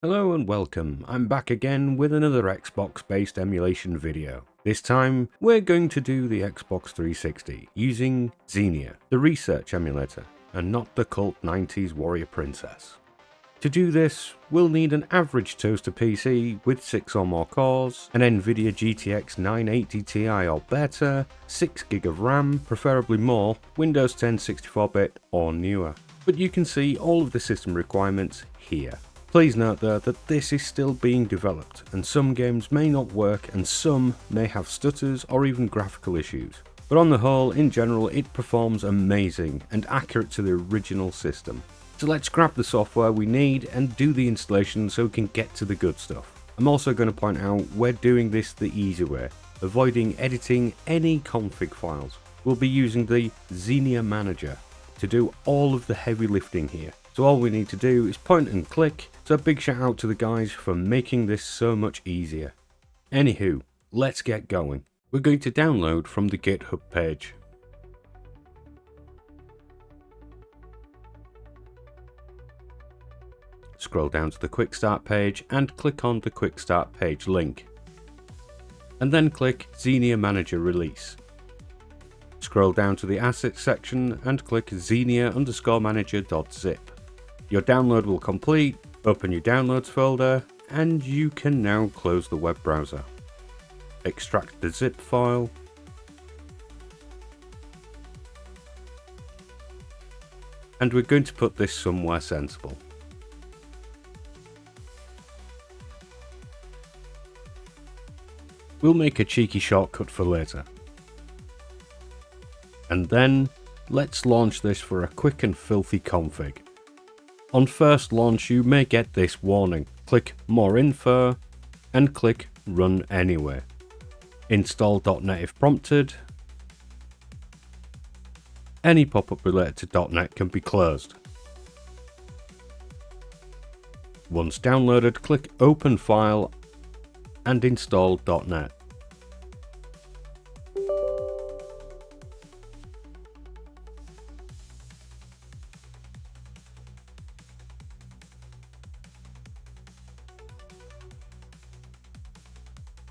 Hello and welcome, I'm back again with another Xbox based emulation video. This time we're going to do the Xbox 360 using Xenia, the research emulator, and not the cult 90s warrior princess. To do this, we'll need an average toaster PC with 6 or more cores, an Nvidia GTX 980 Ti or better, 6GB of RAM, preferably more, Windows 10 64-bit or newer. But you can see all of the system requirements here. Please note though that this is still being developed and some games may not work and some may have stutters or even graphical issues. But on the whole, in general, it performs amazing and accurate to the original system. So let's grab the software we need and do the installation so we can get to the good stuff. I'm also going to point out we're doing this the easy way, avoiding editing any config files. We'll be using the Xenia Manager to do all of the heavy lifting here. So all we need to do is point and click, so a big shout out to the guys for making this so much easier. Anywho, let's get going. We're going to download from the GitHub page. Scroll down to the Quick Start page and click on the Quick Start page link. And then click Xenia Manager Release. Scroll down to the Assets section and click xenia_manager.zip. Your download will complete, open your downloads folder, and you can now close the web browser. Extract the zip file, and we're going to put this somewhere sensible. We'll make a cheeky shortcut for later. And then, let's launch this for a quick and filthy config. On first launch you may get this warning, click More Info and click Run Anyway. Install .NET if prompted. Any pop-up related to .NET can be closed. Once downloaded, click Open File and install .NET.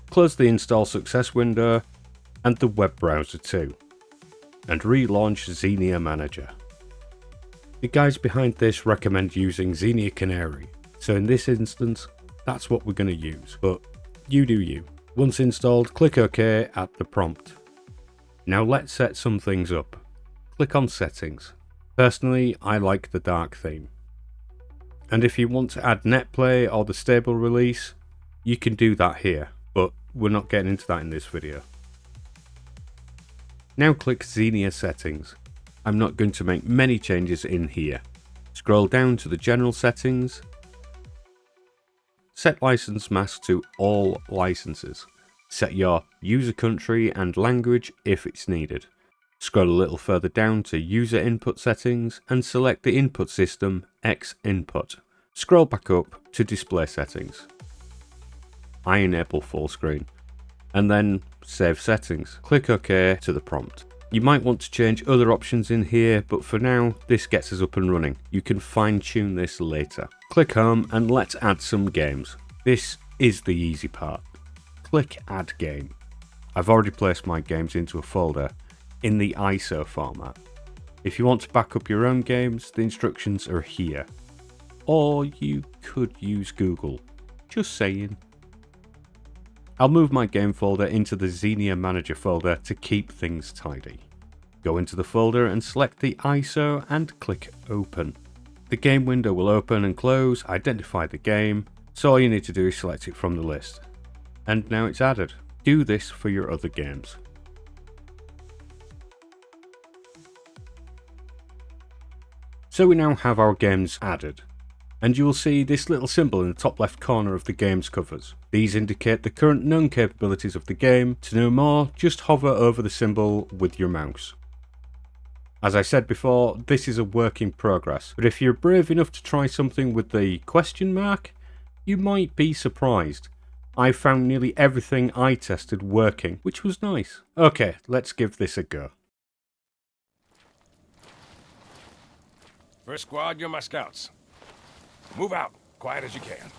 Close the install success window and the web browser too, and relaunch Xenia Manager. The guys behind this recommend using Xenia Canary, so in this instance that's what we're going to use, but you do you. Once installed, click OK at the prompt. Now let's set some things up. Click on Settings. Personally, I like the dark theme. And if you want to add netplay or the stable release, you can do that here. But we're not getting into that in this video. Now click Xenia Settings. I'm not going to make many changes in here. Scroll down to the General Settings. Set license mask to all licenses. Set your user country and language if it's needed. Scroll a little further down to User Input Settings and select the input system X Input. Scroll back up to Display Settings. I enable full screen, and then save settings. Click OK to the prompt. You might want to change other options in here, but for now this gets us up and running. You can fine tune this later. Click Home and let's add some games. This is the easy part. Click Add Game. I've already placed my games into a folder in the ISO format. If you want to back up your own games, the instructions are here. Or you could use Google. Just saying. I'll move my game folder into the Xenia Manager folder to keep things tidy. Go into the folder and select the ISO and click Open. The game window will open and close, identify the game, so all you need to do is select it from the list. And now it's added. Do this for your other games. So we now have our games added. And you will see this little symbol in the top left corner of the game's covers. These indicate the current known capabilities of the game. To know more, just hover over the symbol with your mouse. As I said before, this is a work in progress, but if you're brave enough to try something with the question mark, you might be surprised. I found nearly everything I tested working, which was nice. Okay, let's give this a go. First squad, you're my scouts. Move out, quiet as you can.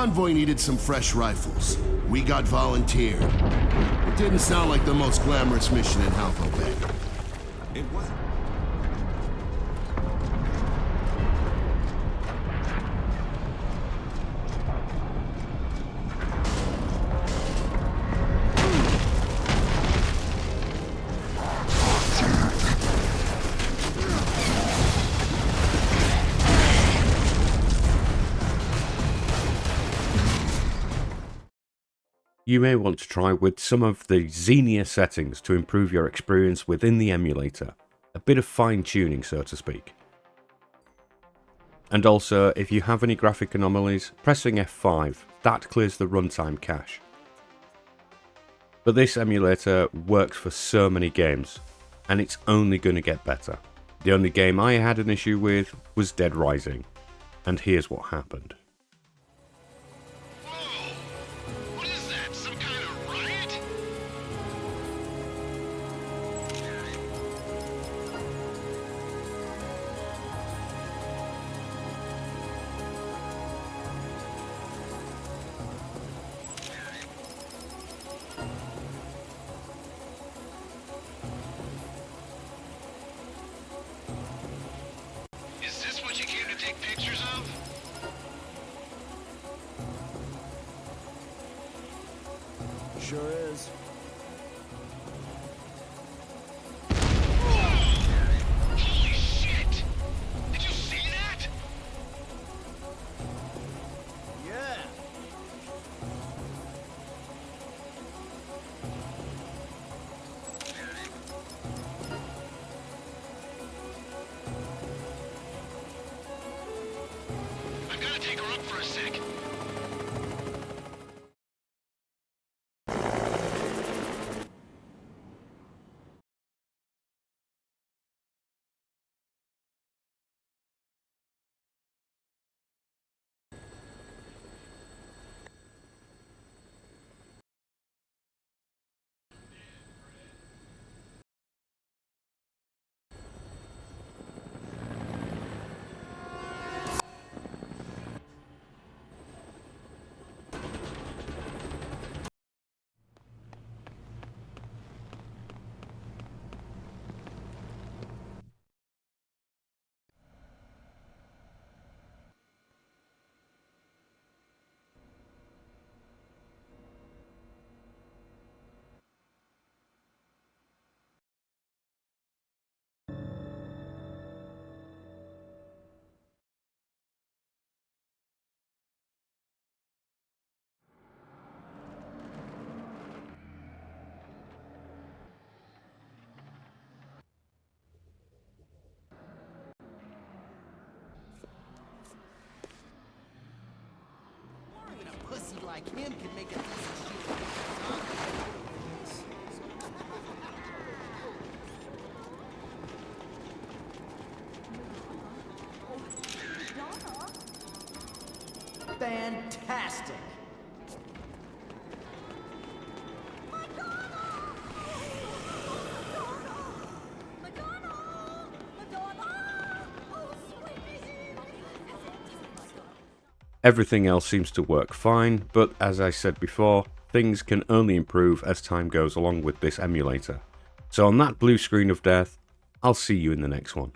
convoy needed some fresh rifles. We got volunteered. It didn't sound like the most glamorous mission in Halvo Bay. It wasn't. You may want to try with some of the Xenia settings to improve your experience within the emulator. A bit of fine tuning, so to speak. And also, if you have any graphic anomalies, pressing F5, that clears the runtime cache. But this emulator works for so many games, and it's only going to get better. The only game I had an issue with was Dead Rising, and here's what happened. Sure is. Holy shit! Did you see that? Yeah. I've got to take her up for a sec. Even a pussy like him can make a decent shit. Fantastic. Everything else seems to work fine, but as I said before, things can only improve as time goes along with this emulator. So on that blue screen of death, I'll see you in the next one.